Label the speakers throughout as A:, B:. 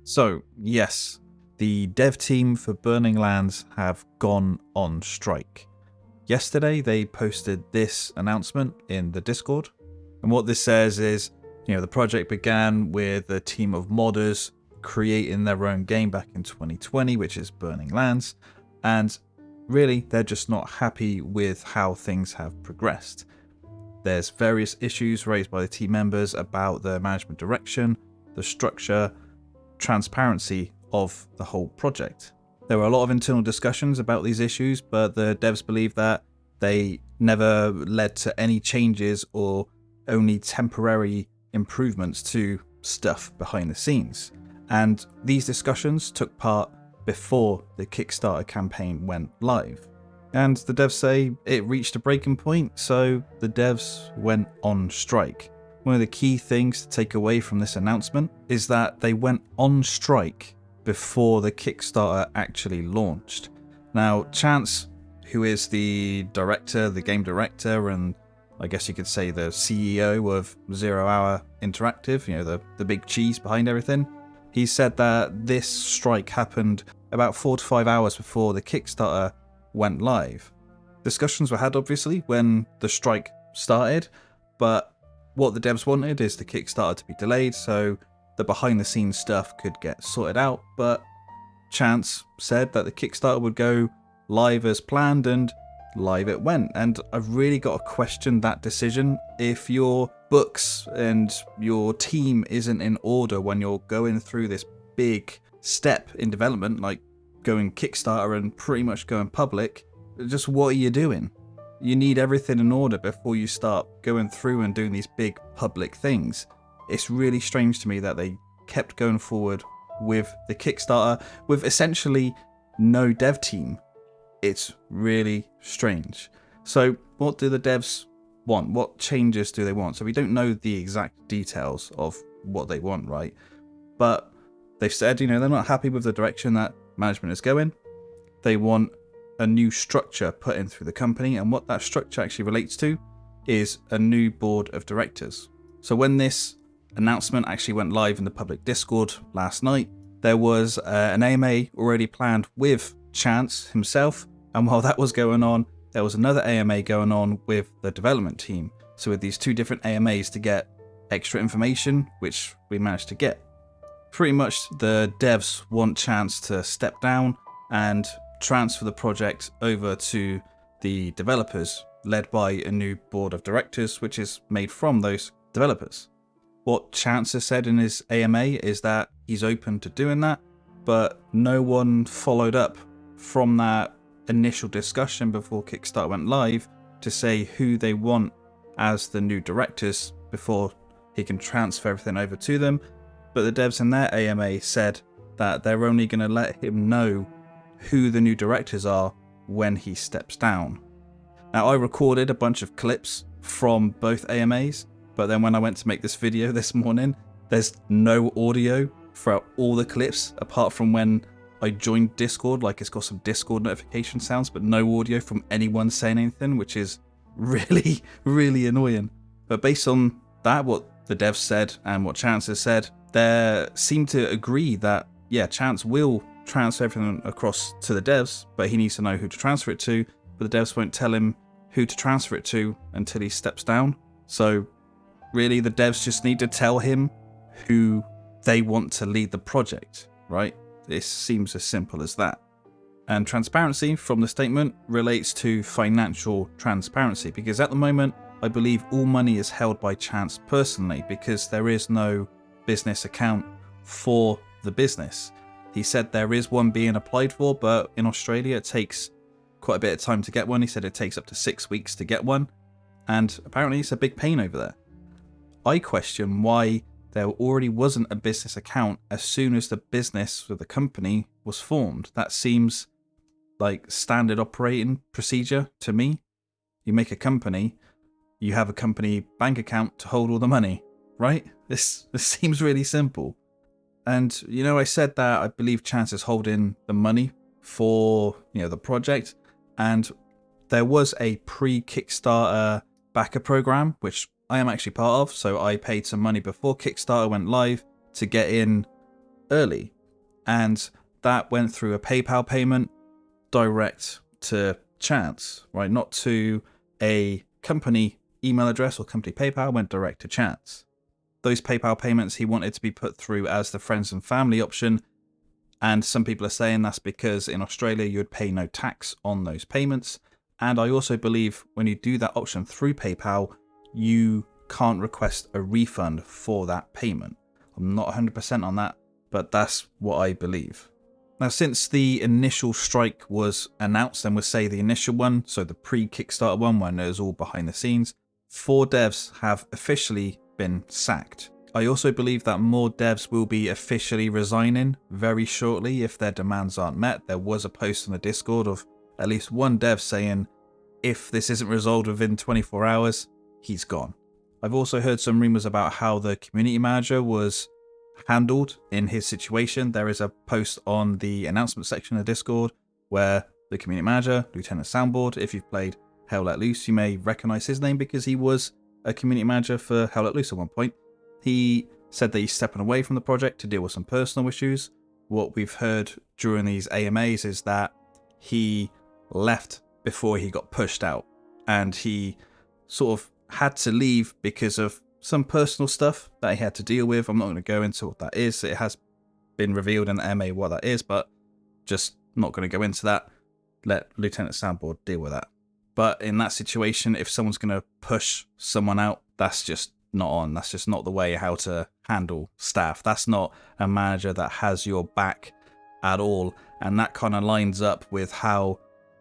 A: So, yes, the dev team for Burning Lands have gone on strike. Yesterday, they posted this announcement in the Discord. And what this says is, the project began with a team of modders creating their own game back in 2020, which is Burning Lands. And really, they're just not happy with how things have progressed. There's various issues raised by the team members about the management direction, the structure, transparency of the whole project. There were a lot of internal discussions about these issues, but the devs believe that they never led to any changes or only temporary improvements to stuff behind the scenes. And these discussions took part before the Kickstarter campaign went live. And the devs say it reached a breaking point, so the devs went on strike. One of the key things to take away from this announcement is that they went on strike before the Kickstarter actually launched. Now, Chance, who is the game director, and I guess you could say the CEO of 0 Hour Interactive, the big cheese behind everything, he said that this strike happened about 4 to 5 hours before the Kickstarter went live. Discussions were had, obviously, when the strike started, but what the devs wanted is the Kickstarter to be delayed so the behind the scenes stuff could get sorted out, but Chance said that the Kickstarter would go live as planned, and live it went. And I've really got to question that decision. If your books and your team isn't in order when you're going through this big step in development, like going Kickstarter and pretty much going public, just what are you doing? You need everything in order before you start going through and doing these big public things. It's really strange to me that they kept going forward with the Kickstarter with essentially no dev team. It's really strange. So what do the devs want? What changes do they want? So we don't know the exact details of what they want, right? But they've said, they're not happy with the direction that management is going. They want a new structure put in through the company, and what that structure actually relates to is a new board of directors. So when this announcement actually went live in the public Discord last night, there was an AMA already planned with Chance himself, and while that was going on, there was another AMA going on with the development team. So with these two different AMAs to get extra information, which we managed to get. Pretty much the devs want Chance to step down and transfer the project over to the developers, led by a new board of directors, which is made from those developers. What Chance has said in his AMA is that he's open to doing that, but no one followed up from that initial discussion before Kickstarter went live to say who they want as the new directors before he can transfer everything over to them. But the devs in their AMA said that they're only going to let him know who the new directors are when he steps down. Now, I recorded a bunch of clips from both AMAs, but then when I went to make this video this morning, there's no audio throughout all the clips apart from when I joined Discord. Like, it's got some Discord notification sounds, but no audio from anyone saying anything, which is really, really annoying. But based on that, what the devs said and what Chance has said, they seem to agree that, Chance will transfer everything across to the devs, but he needs to know who to transfer it to, but the devs won't tell him who to transfer it to until he steps down. So really, the devs just need to tell him who they want to lead the project, right? This seems as simple as that. And transparency from the statement relates to financial transparency, because at the moment, I believe all money is held by Chance personally, because there is no business account for the business. He said there is one being applied for, but in Australia it takes quite a bit of time to get one. He said it takes up to 6 weeks to get one, and apparently it's a big pain over there. I question why there already wasn't a business account as soon as the business or the company was formed. That seems like standard operating procedure to me. You make a company, you have a company bank account to hold all the money, right? This seems really simple. And, I said that I believe Chance is holding the money for, the project. And there was a pre-Kickstarter backer program, which I am actually part of. So I paid some money before Kickstarter went live to get in early. And that went through a PayPal payment direct to Chance, right? Not to a company email address or company PayPal, went direct to Chance. Those PayPal payments he wanted to be put through as the friends and family option. And some people are saying that's because in Australia you would pay no tax on those payments. And I also believe when you do that option through PayPal, you can't request a refund for that payment. I'm not 100% on that, but that's what I believe. Now, since the initial strike was announced, and we'll say the initial one, so the pre-Kickstarter one when it was all behind the scenes, 4 devs have officially been sacked. I also believe that more devs will be officially resigning very shortly if their demands aren't met. There was a post on the Discord of at least one dev saying if this isn't resolved within 24 hours, he's gone. I've also heard some rumors about how the community manager was handled in his situation. There is a post on the announcement section of Discord where the community manager, Lieutenant Soundboard, if you've played Hell Let Loose, you may recognize his name because he was a community manager for Hell Let Loose at one point. He said that he's stepping away from the project to deal with some personal issues. What we've heard during these AMAs is that he left before he got pushed out, and he sort of had to leave because of some personal stuff that he had to deal with. I'm not going to go into what that is. It has been revealed in the MA what that is, but just not going to go into that. Let Lieutenant Soundboard deal with that. But in that situation, if someone's going to push someone out, that's just not on. That's just not the way how to handle staff. That's not a manager that has your back at all. And that kind of lines up with how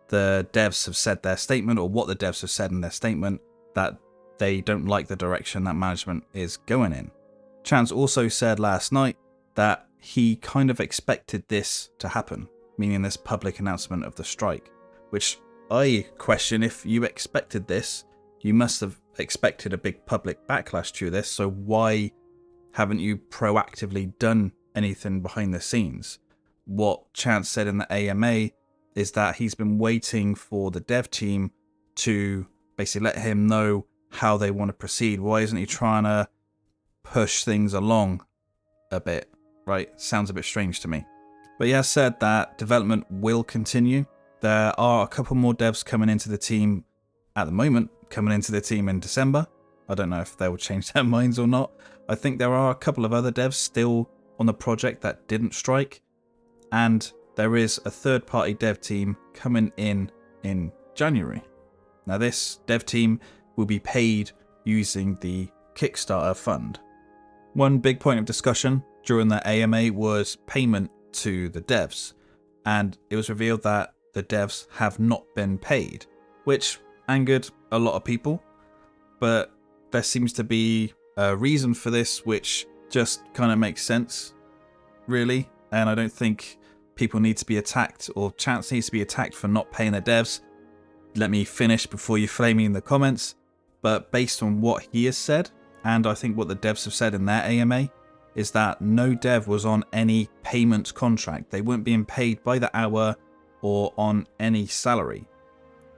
A: the devs have said their statement, or what the devs have said in their statement, that they don't like the direction that management is going in. Chance also said last night that he kind of expected this to happen, meaning this public announcement of the strike, which I question. If you expected this, you must have expected a big public backlash to this, so why haven't you proactively done anything behind the scenes? What Chance said in the AMA is that he's been waiting for the dev team to basically let him know how they want to proceed. Why isn't he trying to push things along a bit, right? Sounds a bit strange to me. But he has said that development will continue. There are a couple more devs coming into the team at the moment, coming into the team in December. I don't know if they will change their minds or not. I think there are a couple of other devs still on the project that didn't strike. And there is a third-party dev team coming in January. Now, this dev team will be paid using the Kickstarter fund. One big point of discussion during the AMA was payment to the devs, and it was revealed that the devs have not been paid, which angered a lot of people, but there seems to be a reason for this which just kind of makes sense, really, and I don't think people need to be attacked, or Chance needs to be attacked for not paying the devs. Let me finish before you flame me in the comments. But based on what he has said, and I think what the devs have said in their AMA, is that no dev was on any payment contract. They weren't being paid by the hour or on any salary.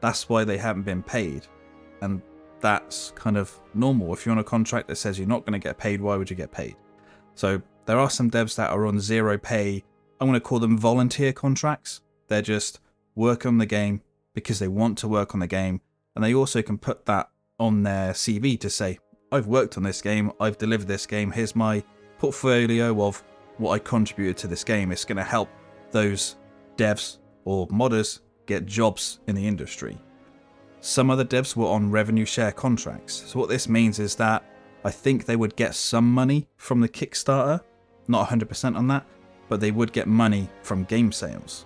A: That's why they haven't been paid. And that's kind of normal. If you're on a contract that says you're not going to get paid, why would you get paid? So there are some devs that are on zero pay. I'm going to call them volunteer contracts. They're just work on the game because they want to work on the game. And they also can put that on their CV to say, I've worked on this game, I've delivered this game, here's my portfolio of what I contributed to this game. It's going to help those devs or modders get jobs in the industry. Some other devs were on revenue share contracts. So what this means is that I think they would get some money from the Kickstarter, not 100% on that, but they would get money from game sales.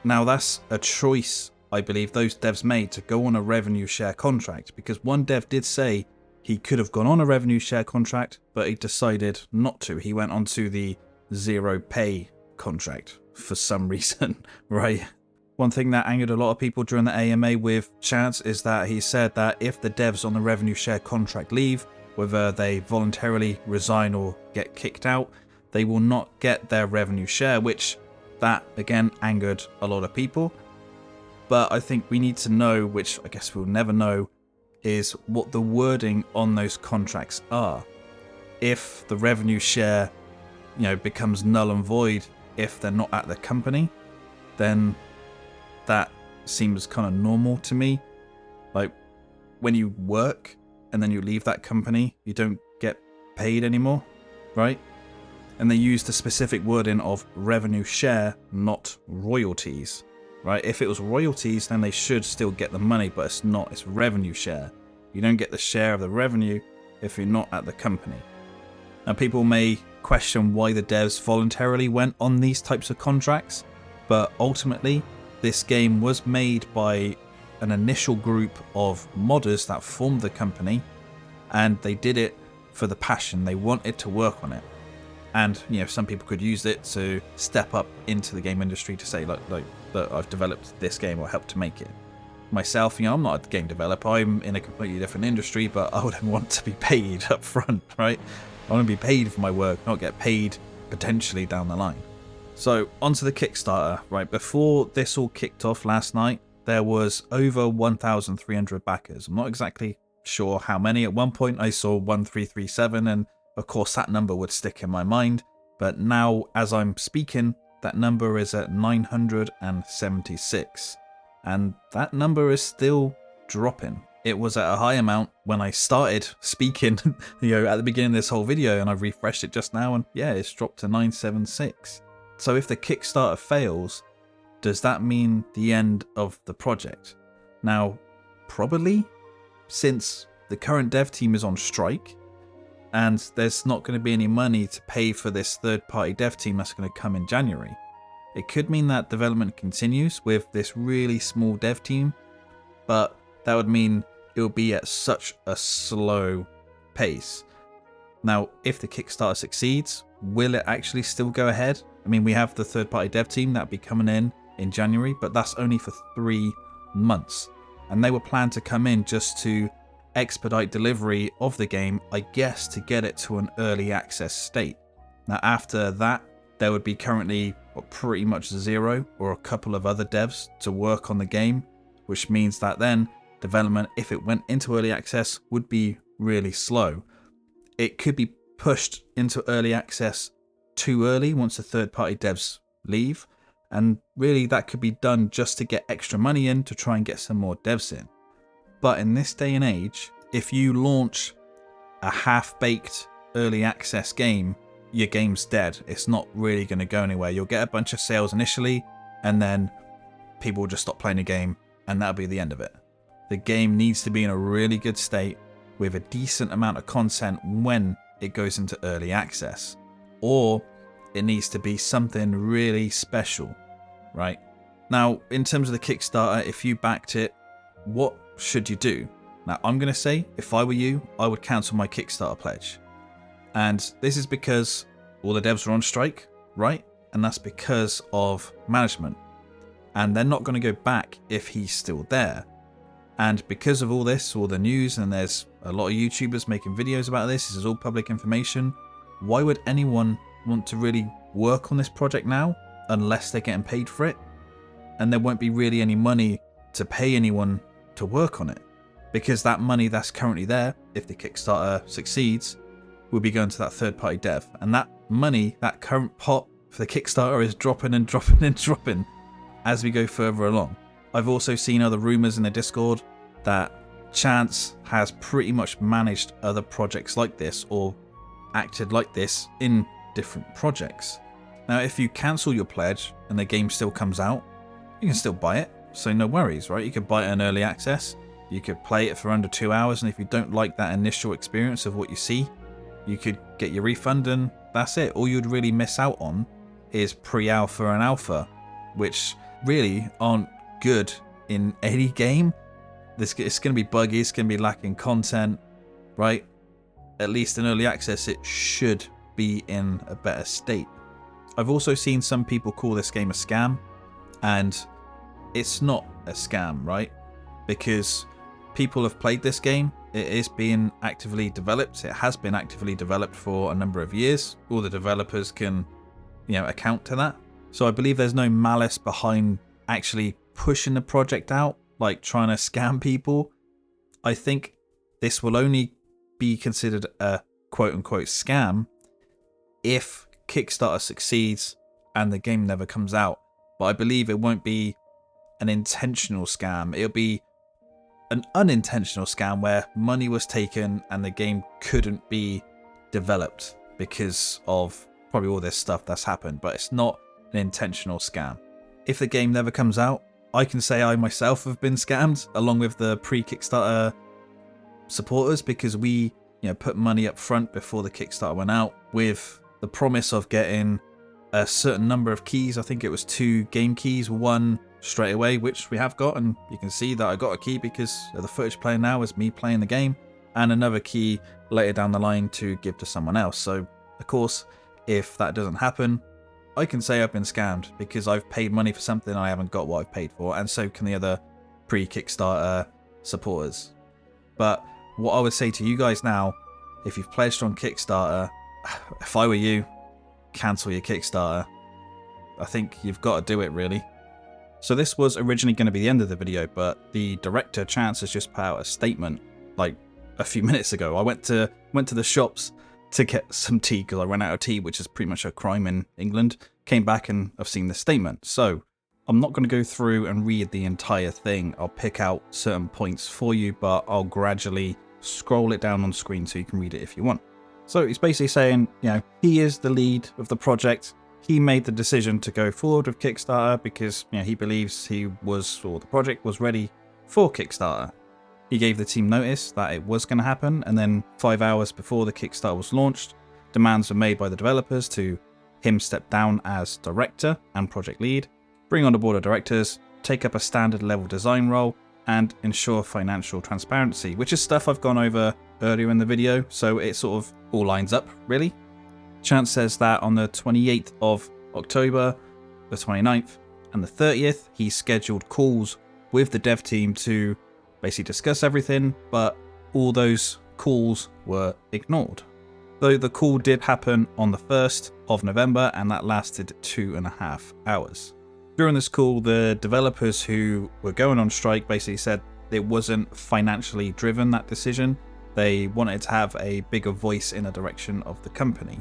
A: Now that's a choice I believe those devs made to go on a revenue share contract, because one dev did say he could have gone on a revenue share contract, but he decided not to. He went onto the zero pay contract for some reason, right? One thing that angered a lot of people during the AMA with Chance is that he said that if the devs on the revenue share contract leave, whether they voluntarily resign or get kicked out, they will not get their revenue share, which that again angered a lot of people. But I think we need to know, which I guess we'll never know, is what the wording on those contracts are. If the revenue share, becomes null and void if they're not at the company, then that seems kind of normal to me. Like, when you work and then you leave that company, you don't get paid anymore, right? And they use the specific wording of revenue share, not royalties, right? If it was royalties, then they should still get the money, but it's not. It's revenue share. You don't get the share of the revenue if you're not at the company. Now, people may question why the devs voluntarily went on these types of contracts, but ultimately, this game was made by an initial group of modders that formed the company, and they did it for the passion. They wanted to work on it. And, you know, some people could use it to step up into the game industry to say, look, that I've developed this game or helped to make it. Myself, you know, I'm not a game developer. I'm in a completely different industry, but I would want to be paid up front, right? I want to be paid for my work, not get paid potentially down the line. So onto the Kickstarter, right? Before this all kicked off last night, there was over 1,300 backers. I'm not exactly sure how many. At one point I saw 1,337, and of course that number would stick in my mind. But now, as I'm speaking, that number is at 976. And that number is still dropping. It was at a high amount when I started speaking, you know, at the beginning of this whole video, and I've refreshed it just now, and yeah, it's dropped to 976. So if the Kickstarter fails, does that mean the end of the project? Now, probably, since the current dev team is on strike, and there's not going to be any money to pay for this third-party dev team that's going to come in January. It could mean that development continues with this really small dev team, but that would mean it will be at such a slow pace. Now, if the Kickstarter succeeds, will it actually still go ahead? I mean, we have the third-party dev team that'll be coming in January, but that's only for 3 months. And they were planned to come in just to expedite delivery of the game, I guess, to get it to an early access state. Now, after that, there would be currently pretty much zero or a couple of other devs to work on the game, which means that then development, if it went into early access, would be really slow. It could be pushed into early access too early once the third-party devs leave, and really that could be done just to get extra money in to try and get some more devs in. But in this day and age, if you launch a half-baked early access game, your game's dead. It's not really going to go anywhere. You'll get a bunch of sales initially, and then people will just stop playing the game, and that'll be the end of it. The game needs to be in a really good state with a decent amount of content when it goes into early access, or it needs to be something really special, right? Now, in terms of the Kickstarter, if you backed it, what should you do? Now, I'm going to say, if I were you, I would cancel my Kickstarter pledge. And this is because all the devs are on strike, right? And that's because of management. And they're not going to go back if he's still there. And because of all this, all the news, and there's a lot of YouTubers making videos about this is all public information, why would anyone want to really work on this project now unless they're getting paid for it? And there won't be really any money to pay anyone to work on it, because that money that's currently there, if the Kickstarter succeeds, will be going to that third-party dev. And that money, that current pot for the Kickstarter, is dropping and dropping and dropping as we go further along. I've also seen other rumors in the Discord that Chance has pretty much managed other projects like this or acted like this in different projects. Now, if you cancel your pledge and the game still comes out, you can still buy it, so no worries, right? You could buy it in early access, you could play it for under 2 hours, and if you don't like that initial experience of what you see, you could get your refund, and that's it. All you'd really miss out on is pre-alpha and alpha, which really aren't good in any game. It's going to be buggy, it's going to be lacking content, right? At least in early access, it should be in a better state. I've also seen some people call this game a scam, and it's not a scam, right? Because people have played this game. It is being actively developed. It has been actively developed for a number of years. All the developers can, account to that. So I believe there's no malice behind actually pushing the project out, like trying to scam people. I think this will only be considered a quote-unquote scam if Kickstarter succeeds and the game never comes out. But I believe it won't be an intentional scam. It'll be an unintentional scam where money was taken and the game couldn't be developed because of probably all this stuff that's happened, but it's not an intentional scam. If the game never comes out, I can say I myself have been scammed along with the pre-Kickstarter supporters, because we put money up front before the Kickstarter went out with the promise of getting a certain number of keys. I think it was 2 game keys, one straight away, which we have got, and you can see that I got a key because the footage playing now is me playing the game, and another key later down the line to give to someone else. So of course, if that doesn't happen, I can say I've been scammed because I've paid money for something I haven't got what I've paid for, and so can the other pre-Kickstarter supporters. But what I would say to you guys now, if you've pledged on Kickstarter, if I were you, cancel your Kickstarter. I think you've got to do it, really. So this was originally going to be the end of the video, but the director, Chance, has just put out a statement like a few minutes ago. I went to the shops to get some tea because I ran out of tea, which is pretty much a crime in England. Came back and I've seen this statement. So I'm not going to go through and read the entire thing. I'll pick out certain points for you, but I'll gradually scroll it down on screen so you can read it if you want. So he's basically saying, he is the lead of the project. He made the decision to go forward with Kickstarter because he believes the project was ready for Kickstarter. He gave the team notice that it was going to happen, and then 5 hours before the Kickstarter was launched, demands were made by the developers to him step down as director and project lead, bring on a board of directors, take up a standard level design role, and ensure financial transparency, which is stuff I've gone over earlier in the video, so it sort of all lines up, really. Chance says that on the 28th of October, the 29th, and the 30th, he scheduled calls with the dev team to basically discuss everything, but all those calls were ignored. Though the call did happen on the 1st of November, and that lasted 2.5 hours. During this call, the developers who were going on strike basically said it wasn't financially driven, that decision. They wanted to have a bigger voice in the direction of the company.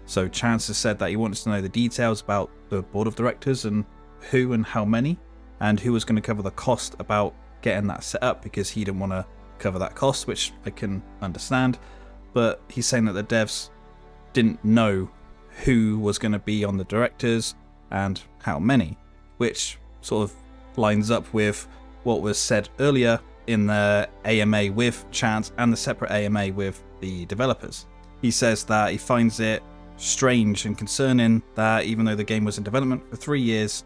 A: So Chance has said that he wants to know the details about the board of directors and who and how many, and who was going to cover the cost about getting that set up, because he didn't want to cover that cost, which I can understand. But he's saying that the devs didn't know who was going to be on the directors and how many, which sort of lines up with what was said earlier in the AMA with Chance and the separate AMA with the developers. He says that he finds it strange and concerning that even though the game was in development for 3 years,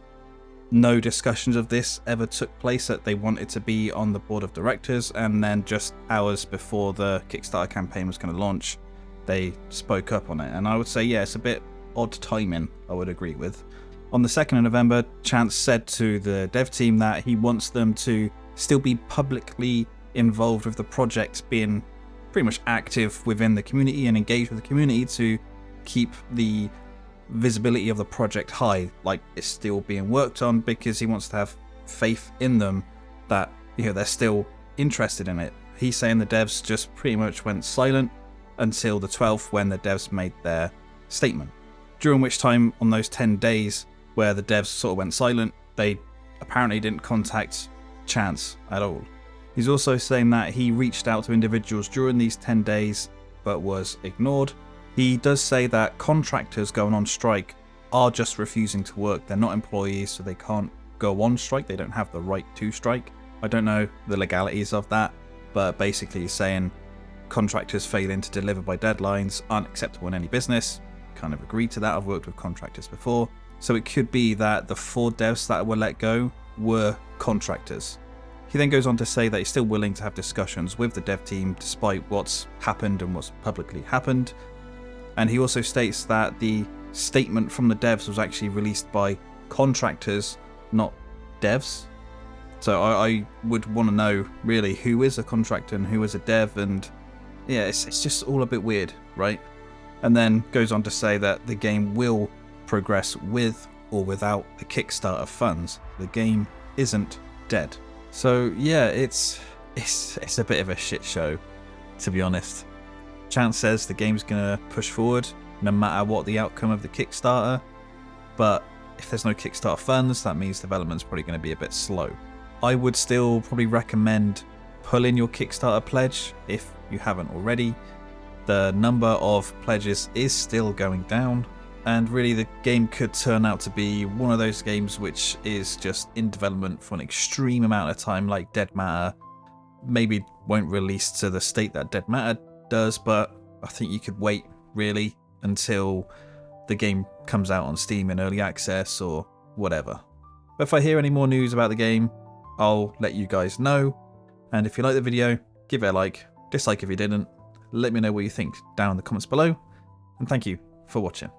A: no discussions of this ever took place, that they wanted to be on the board of directors, and then just hours before the Kickstarter campaign was going to launch, they spoke up on it. And I would say, yeah, it's a bit odd timing, I would agree with. On the 2nd of November, Chance said to the dev team that he wants them to still be publicly involved with the project, being pretty much active within the community and engaged with the community to keep the visibility of the project high, like it's still being worked on, because he wants to have faith in them that they're still interested in it. He's saying the devs just pretty much went silent until the 12th, when the devs made their statement, during which time on those 10 days where the devs sort of went silent, they apparently didn't contact Chance at all. He's also saying that he reached out to individuals during these 10 days but was ignored. He does say that contractors going on strike are just refusing to work. They're not employees, so they can't go on strike. They don't have the right to strike. I don't know the legalities of that, but basically he's saying contractors failing to deliver by deadlines aren't acceptable in any business. Kind of agreed to that. I've worked with contractors before. So it could be that the 4 devs that were let go were contractors. He then goes on to say that he's still willing to have discussions with the dev team despite what's happened and what's publicly happened. And he also states that the statement from the devs was actually released by contractors, not devs. So I would want to know really who is a contractor and who is a dev, and yeah, it's just all a bit weird, right? And then goes on to say that the game will progress with or without the Kickstarter funds. The game isn't dead. So yeah, it's a bit of a shit show, to be honest. Chance says the game's gonna push forward no matter what the outcome of the Kickstarter, but if there's no Kickstarter funds, that means development's probably going to be a bit slow. I would still probably recommend pulling your Kickstarter pledge if you haven't already. The number of pledges is still going down, and really the game could turn out to be one of those games which is just in development for an extreme amount of time, like Dead Matter. Maybe won't release to the state that Dead Matter does, but I think you could wait really until the game comes out on Steam in early access or whatever. But if I hear any more news about the game, I'll let you guys know. And if you like the video, give it a like, dislike if you didn't. Let me know what you think down in the comments below. And thank you for watching.